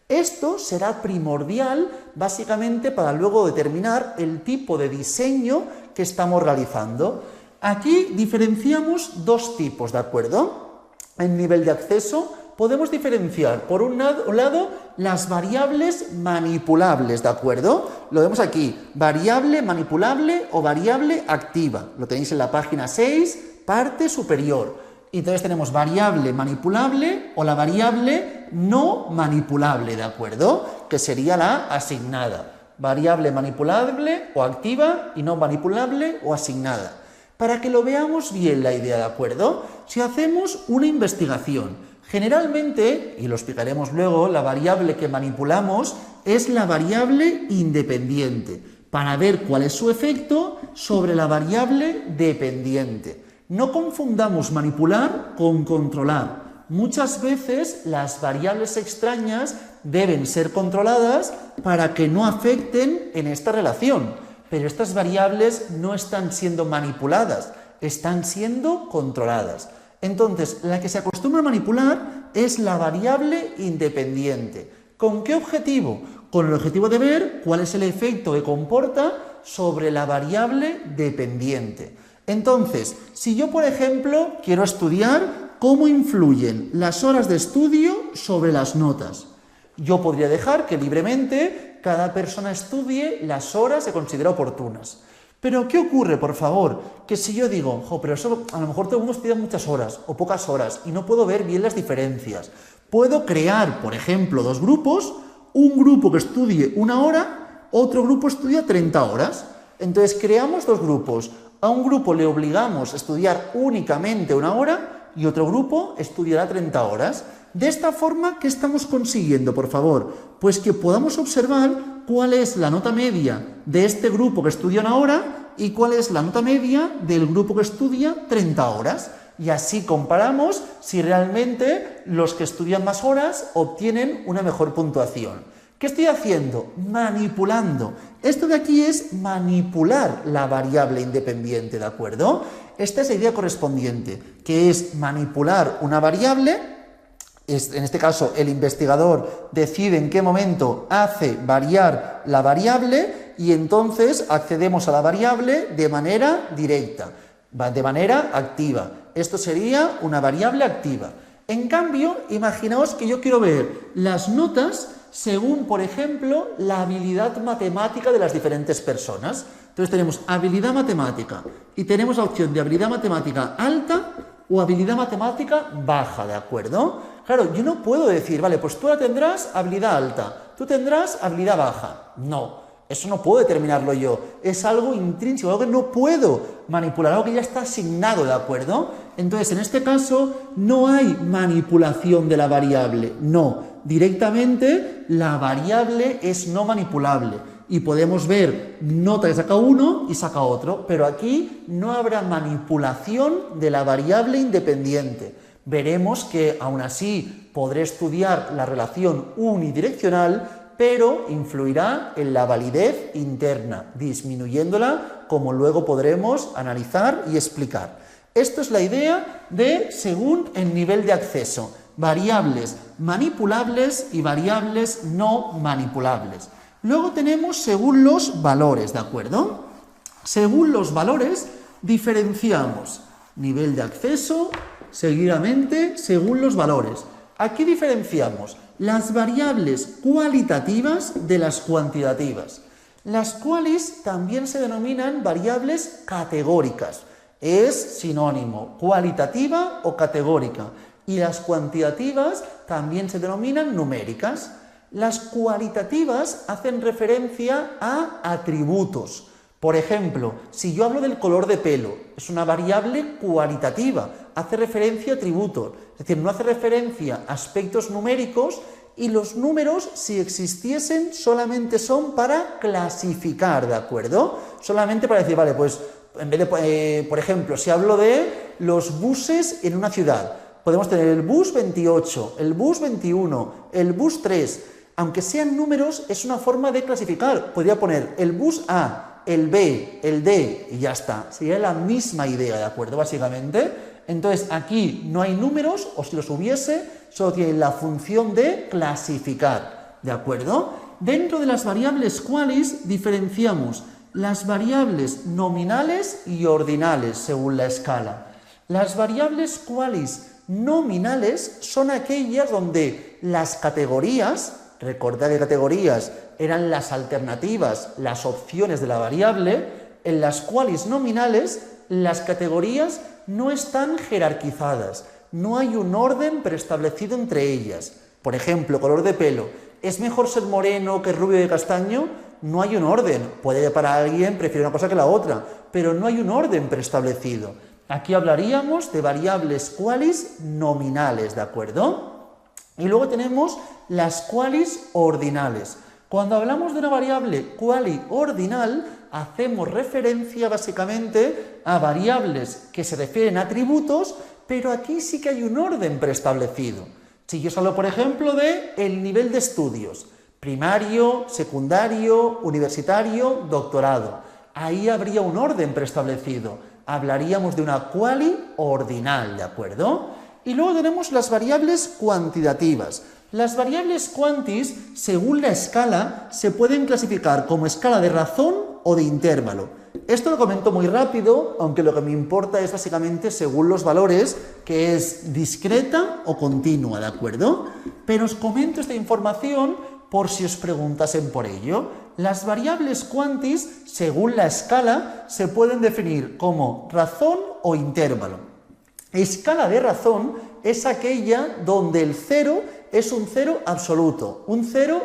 Esto será primordial, básicamente, para luego determinar el tipo de diseño que estamos realizando. Aquí diferenciamos dos tipos, ¿de acuerdo? En nivel de acceso podemos diferenciar, por un lado, las variables manipulables, ¿de acuerdo? Lo vemos aquí, variable manipulable o variable activa. Lo tenéis en la página 6, parte superior. Y entonces tenemos variable manipulable o la variable no manipulable, ¿de acuerdo? Que sería la asignada. Variable manipulable o activa y no manipulable o asignada. Para que lo veamos bien la idea, ¿de acuerdo? Si hacemos una investigación, generalmente, y lo explicaremos luego, la variable que manipulamos es la variable independiente, para ver cuál es su efecto sobre la variable dependiente. No confundamos manipular con controlar. Muchas veces las variables extrañas deben ser controladas para que no afecten en esta relación, pero estas variables no están siendo manipuladas, están siendo controladas. Entonces, la que se acostumbra a manipular es la variable independiente. ¿Con qué objetivo? Con el objetivo de ver cuál es el efecto que comporta sobre la variable dependiente. Entonces, si yo, por ejemplo, quiero estudiar cómo influyen las horas de estudio sobre las notas, Yo podría dejar que libremente cada persona estudie las horas que considera oportunas. Pero, ¿qué ocurre, por favor? Que si yo digo, pero eso a lo mejor todo el mundo estudia muchas horas o pocas horas y no puedo ver bien las diferencias. Puedo crear, por ejemplo, dos grupos, un grupo que estudie 1 hora, otro grupo estudia 30 horas. Entonces, creamos dos grupos. A un grupo le obligamos a estudiar únicamente 1 hora y otro grupo estudiará 30 horas. De esta forma, ¿qué estamos consiguiendo, por favor? Pues que podamos observar cuál es la nota media de este grupo que estudia 1 hora y cuál es la nota media del grupo que estudia 30 horas. Y así comparamos si realmente los que estudian más horas obtienen una mejor puntuación. ¿Qué estoy haciendo? Manipulando. Esto de aquí es manipular la variable independiente, ¿de acuerdo? Esta es la idea correspondiente, que es manipular una variable. En este caso, el investigador decide en qué momento hace variar la variable y entonces accedemos a la variable de manera directa, de manera activa. Esto sería una variable activa. En cambio, imaginaos que yo quiero ver las notas según, por ejemplo, la habilidad matemática de las diferentes personas. Entonces tenemos habilidad matemática y tenemos la opción de habilidad matemática alta o habilidad matemática baja, ¿de acuerdo? Claro, yo no puedo decir, vale, pues tú ahora tendrás habilidad alta, tú tendrás habilidad baja. No, eso no puedo determinarlo yo. Es algo intrínseco, algo que no puedo manipular, algo que ya está asignado, ¿de acuerdo? Entonces, en este caso, no hay manipulación de la variable, no. Directamente, la variable es no manipulable. Y podemos ver nota que saca uno y saca otro, pero aquí no habrá manipulación de la variable independiente. Veremos que aún así podré estudiar la relación unidireccional, pero influirá en la validez interna, disminuyéndola, como luego podremos analizar y explicar. Esto es la idea de según el nivel de acceso, variables manipulables y variables no manipulables. Luego tenemos según los valores, ¿de acuerdo? Según los valores diferenciamos nivel de acceso, seguidamente según los valores. Aquí diferenciamos las variables cualitativas de las cuantitativas, las cuales también se denominan variables categóricas. Es sinónimo, cualitativa o categórica. Y las cuantitativas también se denominan numéricas. Las cualitativas hacen referencia a atributos. Por ejemplo, si yo hablo del color de pelo, es una variable cualitativa, hace referencia a atributos, es decir, no hace referencia a aspectos numéricos, y los números, si existiesen, solamente son para clasificar, ¿de acuerdo? Solamente para decir, vale, pues en vez de, por ejemplo, si hablo de los buses en una ciudad, podemos tener el bus 28, el bus 21, el bus 3. Aunque sean números, es una forma de clasificar. Podría poner el bus A, el B, el D y ya está. Sería la misma idea, ¿de acuerdo? Básicamente. Entonces, aquí no hay números, o si los hubiese, solo tiene la función de clasificar, ¿de acuerdo? Dentro de las variables qualis diferenciamos las variables nominales y ordinales según la escala. Las variables qualis nominales son aquellas donde las categorías, recordad que categorías eran las alternativas, las opciones de la variable, en las qualis nominales las categorías no están jerarquizadas, no hay un orden preestablecido entre ellas. Por ejemplo, color de pelo, ¿es mejor ser moreno que rubio y castaño? No hay un orden, puede que para alguien prefiera una cosa que la otra, pero no hay un orden preestablecido. Aquí hablaríamos de variables qualis nominales, ¿de acuerdo? Y luego tenemos las qualis ordinales. Cuando hablamos de una variable quali ordinal, hacemos referencia básicamente a variables que se refieren a atributos, pero aquí sí que hay un orden preestablecido. Si yo os hablo, por ejemplo, de el nivel de estudios, primario, secundario, universitario, doctorado, ahí habría un orden preestablecido. Hablaríamos de una quali ordinal, ¿de acuerdo? Y luego tenemos las variables cuantitativas. Las variables quantis, según la escala, se pueden clasificar como escala de razón o de intervalo. Esto lo comento muy rápido, aunque lo que me importa es básicamente según los valores, que es discreta o continua, ¿de acuerdo? Pero os comento esta información por si os preguntasen por ello. Las variables quantis, según la escala, se pueden definir como razón o intervalo. Escala de razón es aquella donde el cero es un cero absoluto, un cero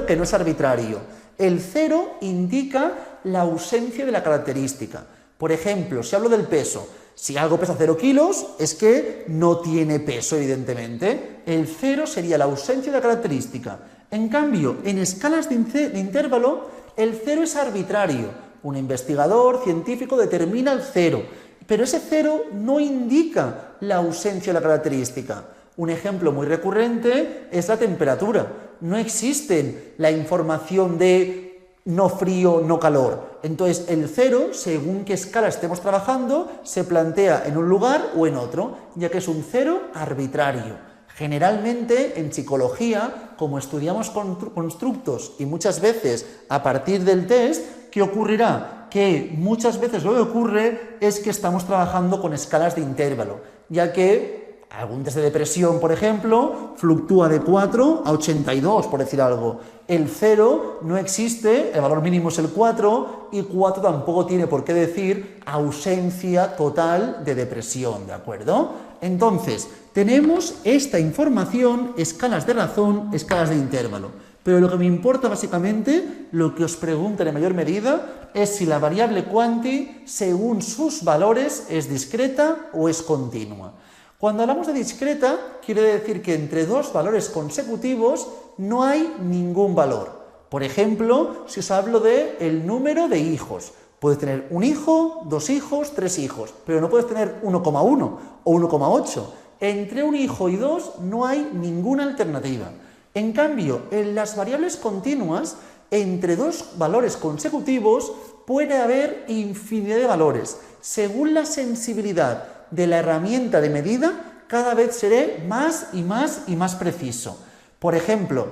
que no es arbitrario. El cero indica la ausencia de la característica. Por ejemplo, si hablo del peso, si algo pesa 0 kilos, es que no tiene peso, evidentemente. El cero sería la ausencia de la característica. En cambio, en escalas de intervalo, el cero es arbitrario. Un investigador científico determina el cero, pero ese cero no indica la ausencia de la característica. Un ejemplo muy recurrente es la temperatura. No existe la información de no frío, no calor. Entonces, el cero, según qué escala estemos trabajando, se plantea en un lugar o en otro, ya que es un cero arbitrario. Generalmente, en psicología, como estudiamos constructos y muchas veces a partir del test, ¿qué ocurrirá? Que muchas veces lo que ocurre es que estamos trabajando con escalas de intervalo, ya que algún test de depresión, por ejemplo, fluctúa de 4 a 82, por decir algo. El 0 no existe, el valor mínimo es el 4, y 4 tampoco tiene por qué decir ausencia total de depresión, ¿de acuerdo? Entonces, tenemos esta información, escalas de razón, escalas de intervalo. Pero lo que me importa básicamente, lo que os preguntan en mayor medida, es si la variable quanti, según sus valores, es discreta o es continua. Cuando hablamos de discreta, quiere decir que entre dos valores consecutivos no hay ningún valor. Por ejemplo, si os hablo de el número de hijos, puedes tener un hijo, 2 hijos, 3 hijos, pero no puedes tener 1,1 o 1,8. Entre un hijo y 2 no hay ninguna alternativa. En cambio, en las variables continuas, entre dos valores consecutivos puede haber infinidad de valores. Según la sensibilidad de la herramienta de medida, cada vez seré más y más y más preciso. Por ejemplo,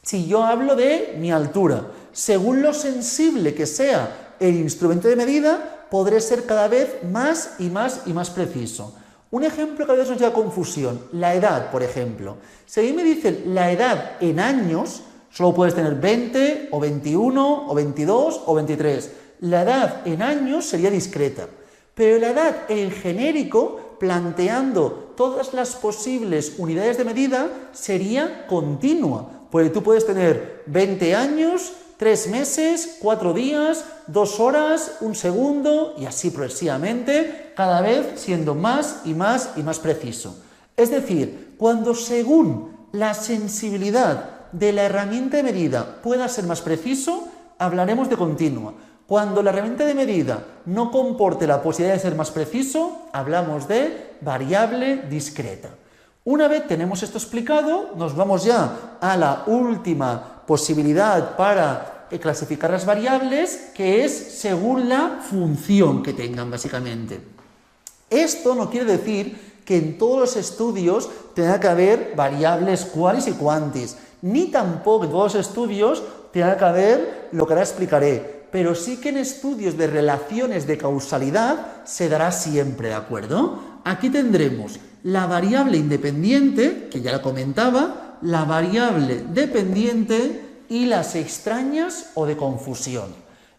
si yo hablo de mi altura, según lo sensible que sea el instrumento de medida, podré ser cada vez más y más y más preciso. Un ejemplo que a veces nos lleva a confusión, la edad, por ejemplo. Si a mí me dicen la edad en años, solo puedes tener 20 o 21 o 22 o 23. La edad en años sería discreta. Pero la edad en genérico, planteando todas las posibles unidades de medida, sería continua. Porque tú puedes tener 20 años, 3 meses, 4 días, 2 horas, 1 segundo y así progresivamente, cada vez siendo más y más y más preciso. Es decir, cuando según la sensibilidad de la herramienta de medida pueda ser más preciso, hablaremos de continua. Cuando la herramienta de medida no comporte la posibilidad de ser más preciso, hablamos de variable discreta. Una vez tenemos esto explicado, nos vamos ya a la última posibilidad para clasificar las variables, que es según la función que tengan, básicamente. Esto no quiere decir que en todos los estudios tenga que haber variables qualis y quantis, ni tampoco en todos los estudios tenga que haber lo que ahora explicaré. Pero sí que en estudios de relaciones de causalidad se dará siempre, ¿de acuerdo? Aquí tendremos la variable independiente, que ya la comentaba, la variable dependiente y las extrañas o de confusión.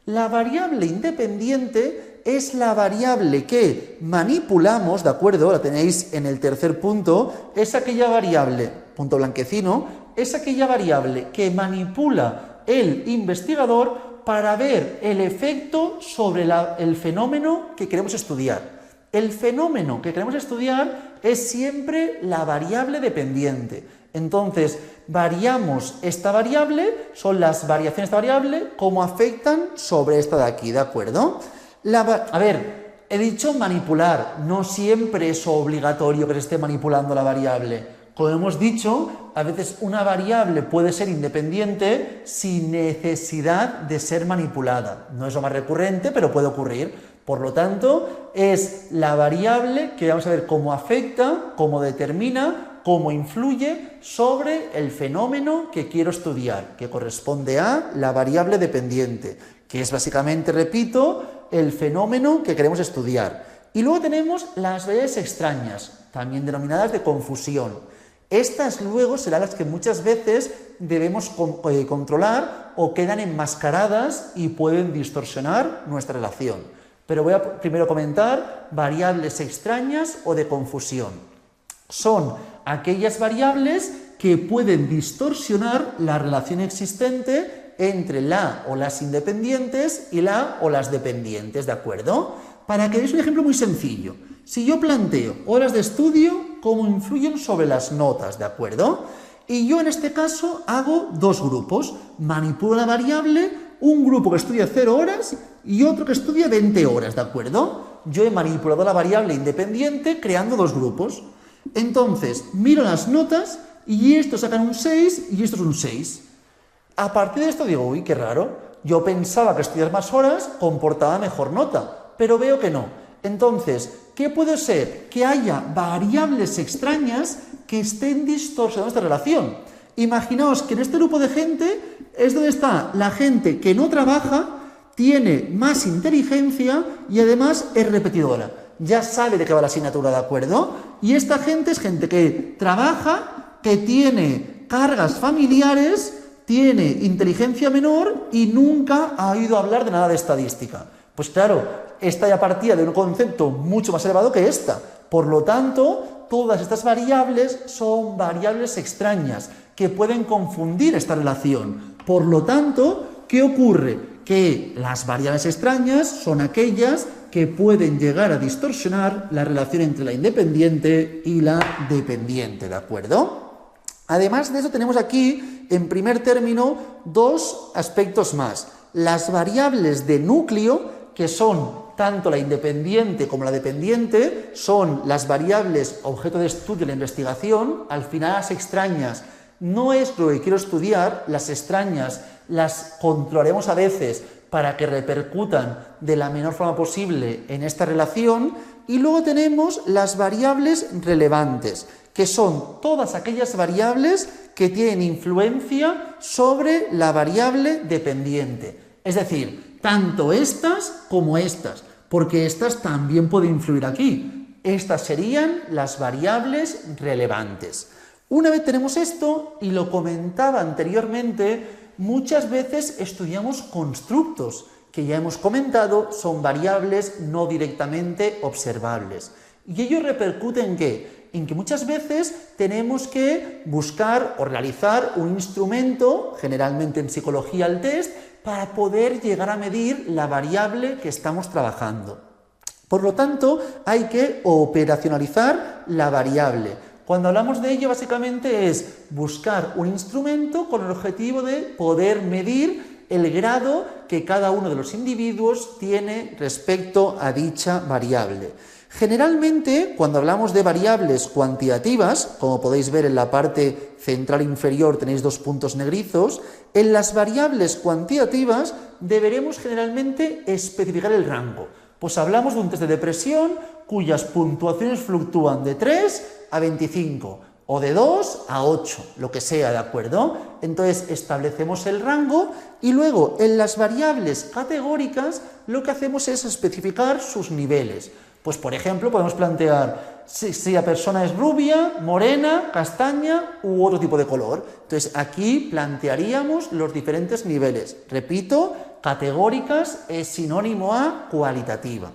La variable independiente es la variable que manipulamos, ¿de acuerdo? La tenéis en el tercer punto, es aquella variable, punto blanquecino, es aquella variable que manipula el investigador para ver el efecto sobre el fenómeno que queremos estudiar. El fenómeno que queremos estudiar es siempre la variable dependiente. Entonces, variamos esta variable, son las variaciones de esta variable, cómo afectan sobre esta de aquí, ¿de acuerdo? A ver, he dicho manipular, no siempre es obligatorio que se esté manipulando la variable. Como hemos dicho, a veces una variable puede ser independiente sin necesidad de ser manipulada. No es lo más recurrente, pero puede ocurrir. Por lo tanto, es la variable que vamos a ver cómo afecta, cómo determina, cómo influye sobre el fenómeno que quiero estudiar, que corresponde a la variable dependiente, que es básicamente, repito, el fenómeno que queremos estudiar. Y luego tenemos las variables extrañas, también denominadas de confusión. Estas luego serán las que muchas veces debemos controlar o quedan enmascaradas y pueden distorsionar nuestra relación. Pero voy a primero comentar variables extrañas o de confusión. Son aquellas variables que pueden distorsionar la relación existente entre la o las independientes y la o las dependientes, ¿de acuerdo? Para que veáis un ejemplo muy sencillo. Si yo planteo horas de estudio, cómo influyen sobre las notas, ¿de acuerdo? Y yo en este caso hago dos grupos. Manipulo la variable, un grupo que estudia 0 horas y otro que estudia 20 horas, ¿de acuerdo? Yo he manipulado la variable independiente creando dos grupos. Entonces, miro las notas y estos sacan un 6 y estos un 6. A partir de esto digo, uy, qué raro. Yo pensaba que estudiar más horas comportaba mejor nota, pero veo que no. Entonces, ¿qué puede ser? Que haya variables extrañas que estén distorsionando esta relación. Imaginaos que en este grupo de gente es donde está la gente que no trabaja, tiene más inteligencia y además es repetidora. Ya sabe de qué va la asignatura, ¿de acuerdo? Y esta gente es gente que trabaja, que tiene cargas familiares, tiene inteligencia menor y nunca ha oído hablar de nada de estadística. Pues claro, esta ya partía de un concepto mucho más elevado que esta. Por lo tanto, todas estas variables son variables extrañas que pueden confundir esta relación. Por lo tanto, ¿qué ocurre? Que las variables extrañas son aquellas que pueden llegar a distorsionar la relación entre la independiente y la dependiente, ¿de acuerdo? Además de eso tenemos aquí, en primer término, dos aspectos más. Las variables de núcleo, que son tanto la independiente como la dependiente, son las variables objeto de estudio de la investigación. Al final las extrañas no es lo que quiero estudiar, las extrañas las controlaremos a veces para que repercutan de la menor forma posible en esta relación. Y luego tenemos las variables relevantes, que son todas aquellas variables que tienen influencia sobre la variable dependiente. Es decir, tanto estas como estas, porque estas también pueden influir aquí. Estas serían las variables relevantes. Una vez tenemos esto, y lo comentaba anteriormente, muchas veces estudiamos constructos, que ya hemos comentado, son variables no directamente observables. ¿Y ello repercute en qué? En que muchas veces tenemos que buscar o realizar un instrumento, generalmente en psicología el test, para poder llegar a medir la variable que estamos trabajando. Por lo tanto, hay que operacionalizar la variable. Cuando hablamos de ello, básicamente es buscar un instrumento con el objetivo de poder medir el grado que cada uno de los individuos tiene respecto a dicha variable. Generalmente, cuando hablamos de variables cuantitativas, como podéis ver en la parte central inferior tenéis dos puntos negrizos, en las variables cuantitativas deberemos generalmente especificar el rango. Pues hablamos de un test de depresión cuyas puntuaciones fluctúan de 3 a 25 o de 2 a 8, lo que sea, ¿de acuerdo? Entonces establecemos el rango y luego en las variables categóricas lo que hacemos es especificar sus niveles. Pues por ejemplo podemos plantear si la persona es rubia, morena, castaña u otro tipo de color. Entonces aquí plantearíamos los diferentes niveles. Repito, categóricas es sinónimo a cualitativa.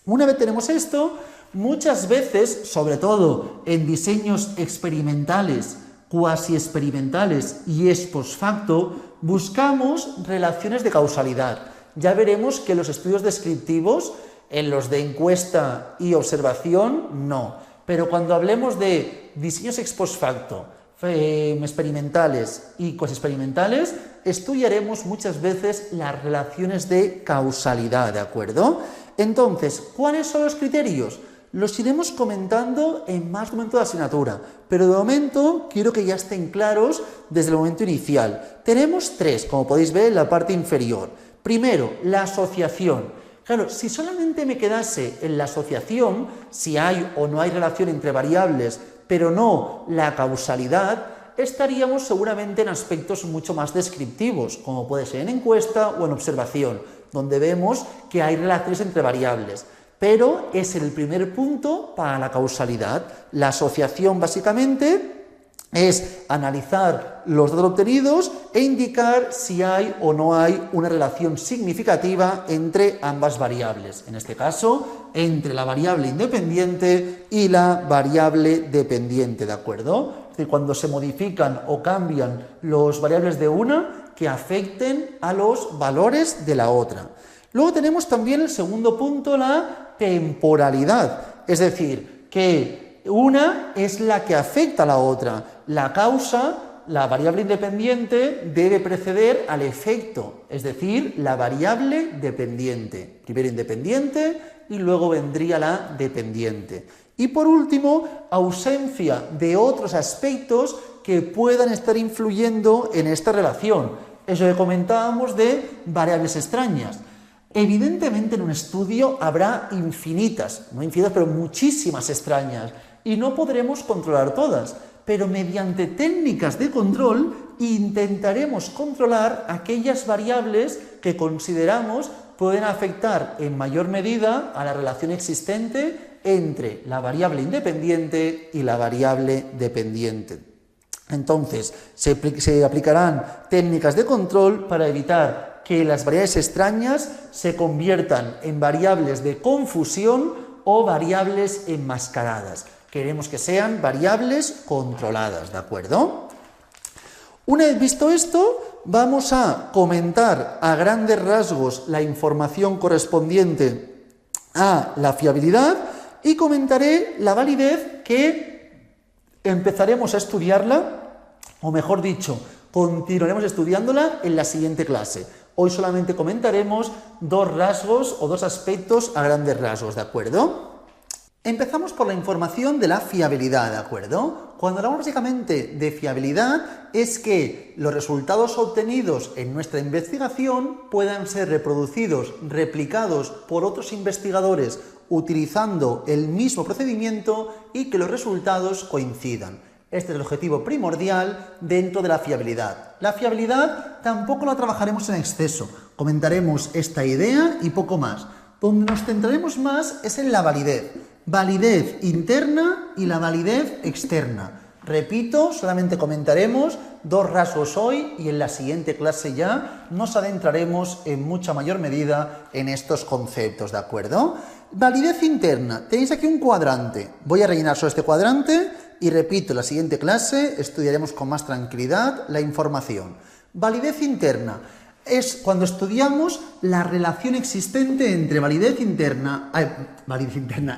Una vez tenemos esto, muchas veces, sobre todo en diseños experimentales, cuasi experimentales y ex post facto, buscamos relaciones de causalidad. Ya veremos que los estudios descriptivos, en los de encuesta y observación, no. Pero cuando hablemos de diseños ex post facto, experimentales y cuasi experimentales, estudiaremos muchas veces las relaciones de causalidad, ¿de acuerdo? Entonces, ¿cuáles son los criterios? Los iremos comentando en más de un momento de la asignatura, pero de momento quiero que ya estén claros desde el momento inicial. Tenemos tres, como podéis ver en la parte inferior. Primero, la asociación. Claro, si solamente me quedase en la asociación, si hay o no hay relación entre variables pero no la causalidad, estaríamos seguramente en aspectos mucho más descriptivos, como puede ser en encuesta o en observación, donde vemos que hay relaciones entre variables. Pero es el primer punto para la causalidad. La asociación, básicamente, es analizar los datos obtenidos e indicar si hay o no hay una relación significativa entre ambas variables. En este caso, entre la variable independiente y la variable dependiente, ¿de acuerdo? Es decir, cuando se modifican o cambian los variables de una que afecten a los valores de la otra. Luego tenemos también el segundo punto, la temporalidad, es decir, que una es la que afecta a la otra. La causa, la variable independiente, debe preceder al efecto, es decir, la variable dependiente. Primero independiente y luego vendría la dependiente. Y por último, ausencia de otros aspectos que puedan estar influyendo en esta relación. Eso que comentábamos de variables extrañas. Evidentemente en un estudio habrá infinitas, no infinitas, pero muchísimas extrañas, y no podremos controlar todas, pero mediante técnicas de control intentaremos controlar aquellas variables que consideramos pueden afectar en mayor medida a la relación existente entre la variable independiente y la variable dependiente. Entonces, se aplicarán técnicas de control para evitar que las variables extrañas se conviertan en variables de confusión o variables enmascaradas. Queremos que sean variables controladas, ¿de acuerdo? Una vez visto esto, vamos a comentar a grandes rasgos la información correspondiente a la fiabilidad y comentaré la validez, que empezaremos a estudiarla, o mejor dicho, continuaremos estudiándola en la siguiente clase. Hoy solamente comentaremos dos rasgos o dos aspectos a grandes rasgos, ¿de acuerdo? Empezamos por la información de la fiabilidad, ¿de acuerdo? Cuando hablamos básicamente de fiabilidad es que los resultados obtenidos en nuestra investigación puedan ser reproducidos, replicados por otros investigadores utilizando el mismo procedimiento y que los resultados coincidan. Este es el objetivo primordial dentro de la fiabilidad. La fiabilidad tampoco la trabajaremos en exceso, comentaremos esta idea y poco más. Donde nos centraremos más es en la validez. Validez interna y la validez externa. Repito, solamente comentaremos dos rasgos hoy y en la siguiente clase ya nos adentraremos en mucha mayor medida en estos conceptos, ¿de acuerdo? Validez interna. Tenéis aquí un cuadrante. Voy a rellenar solo este cuadrante y repito, en la siguiente clase estudiaremos con más tranquilidad la información. Validez interna. Es cuando estudiamos la relación existente entre validez interna,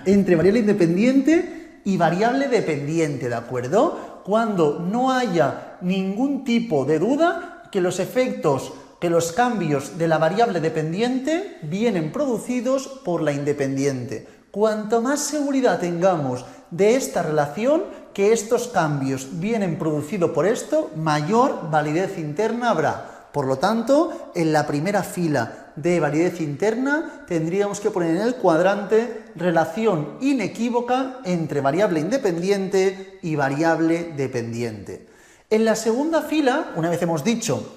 entre variable independiente y variable dependiente, ¿de acuerdo? Cuando no haya ningún tipo de duda que los efectos, que los cambios de la variable dependiente vienen producidos por la independiente. Cuanto más seguridad tengamos de esta relación, que estos cambios vienen producidos por esto, mayor validez interna habrá. Por lo tanto, en la primera fila de validez interna tendríamos que poner en el cuadrante relación inequívoca entre variable independiente y variable dependiente. En la segunda fila, una vez hemos dicho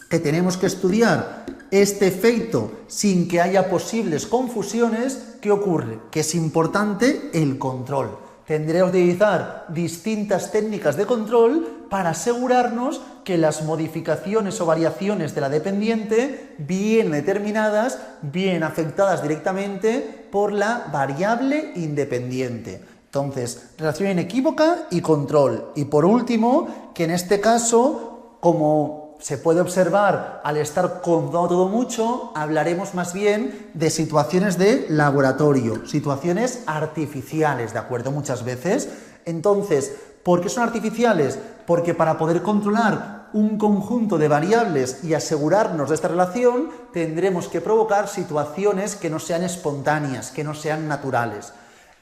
que tenemos que estudiar este efecto sin que haya posibles confusiones, ¿qué ocurre? Que es importante el control. Tendremos que utilizar distintas técnicas de control para asegurarnos que las modificaciones o variaciones de la dependiente bien determinadas, bien afectadas directamente por la variable independiente. Entonces, relación inequívoca y control. Y por último, que en este caso, como se puede observar al estar contando todo mucho, hablaremos más bien de situaciones de laboratorio, situaciones artificiales, ¿de acuerdo? Muchas veces. Entonces, ¿por qué son artificiales? Porque para poder controlar un conjunto de variables y asegurarnos de esta relación, tendremos que provocar situaciones que no sean espontáneas, que no sean naturales.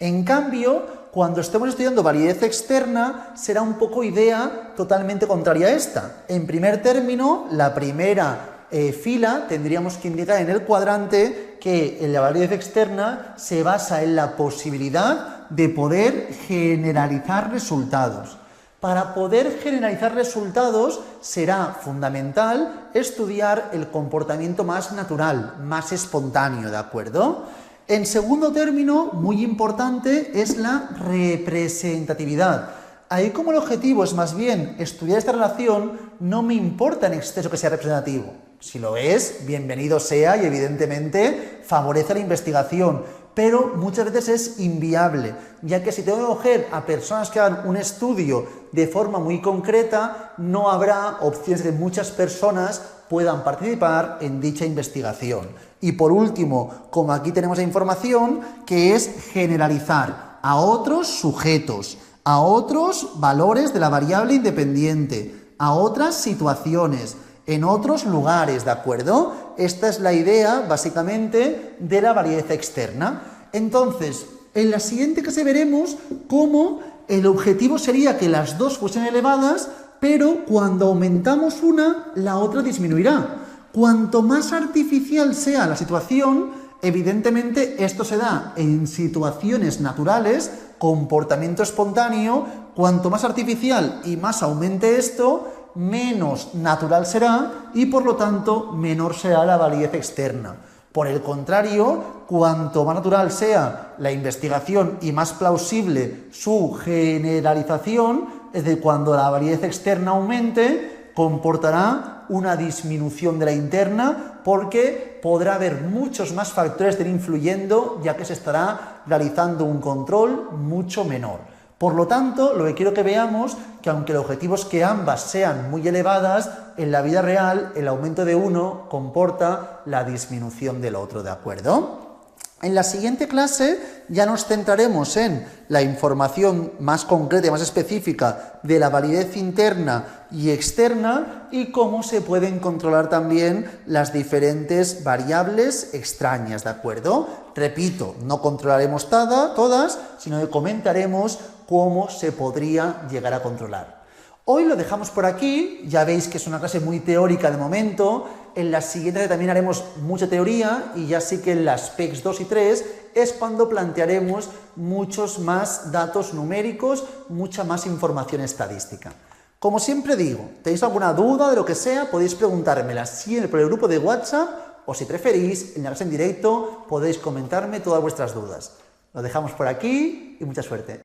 En cambio, cuando estemos estudiando validez externa, será un poco idea totalmente contraria a esta. En primer término, la primera fila tendríamos que indicar en el cuadrante que en la validez externa se basa en la posibilidad de poder generalizar resultados. Para poder generalizar resultados será fundamental estudiar el comportamiento más natural, más espontáneo, ¿de acuerdo? En segundo término, muy importante, es la representatividad. Ahí como el objetivo es más bien estudiar esta relación, no me importa en exceso que sea representativo. Si lo es, bienvenido sea y evidentemente favorece la investigación, pero muchas veces es inviable, ya que si tengo que coger a personas que hagan un estudio de forma muy concreta, no habrá opciones de que muchas personas puedan participar en dicha investigación. Y por último, como aquí tenemos la información, que es generalizar a otros sujetos, a otros valores de la variable independiente, a otras situaciones, en otros lugares, ¿de acuerdo? Esta es la idea, básicamente, de la validez externa. Entonces, en la siguiente clase veremos cómo el objetivo sería que las dos fuesen elevadas, pero cuando aumentamos una, la otra disminuirá. Cuanto más artificial sea la situación, evidentemente esto se da en situaciones naturales, comportamiento espontáneo, cuanto más artificial y más aumente esto, menos natural será y por lo tanto menor será la validez externa. Por el contrario, cuanto más natural sea la investigación y más plausible su generalización, es decir, cuando la validez externa aumente, comportará una disminución de la interna porque podrá haber muchos más factores que estén influyendo, ya que se estará realizando un control mucho menor. Por lo tanto, lo que quiero que veamos que aunque el objetivo es que ambas sean muy elevadas, en la vida real el aumento de uno comporta la disminución del otro, ¿de acuerdo? En la siguiente clase ya nos centraremos en la información más concreta y más específica de la validez interna y externa y cómo se pueden controlar también las diferentes variables extrañas, ¿de acuerdo? Repito, no controlaremos todas, sino que comentaremos cómo se podría llegar a controlar. Hoy lo dejamos por aquí, ya veis que es una clase muy teórica de momento, en la siguiente también haremos mucha teoría y ya sí que en las PECs 2 y 3 es cuando plantearemos muchos más datos numéricos, mucha más información estadística. Como siempre digo, ¿tenéis alguna duda de lo que sea? Podéis preguntármela por el grupo de WhatsApp o si preferís, en la clase en directo podéis comentarme todas vuestras dudas. Lo dejamos por aquí y mucha suerte.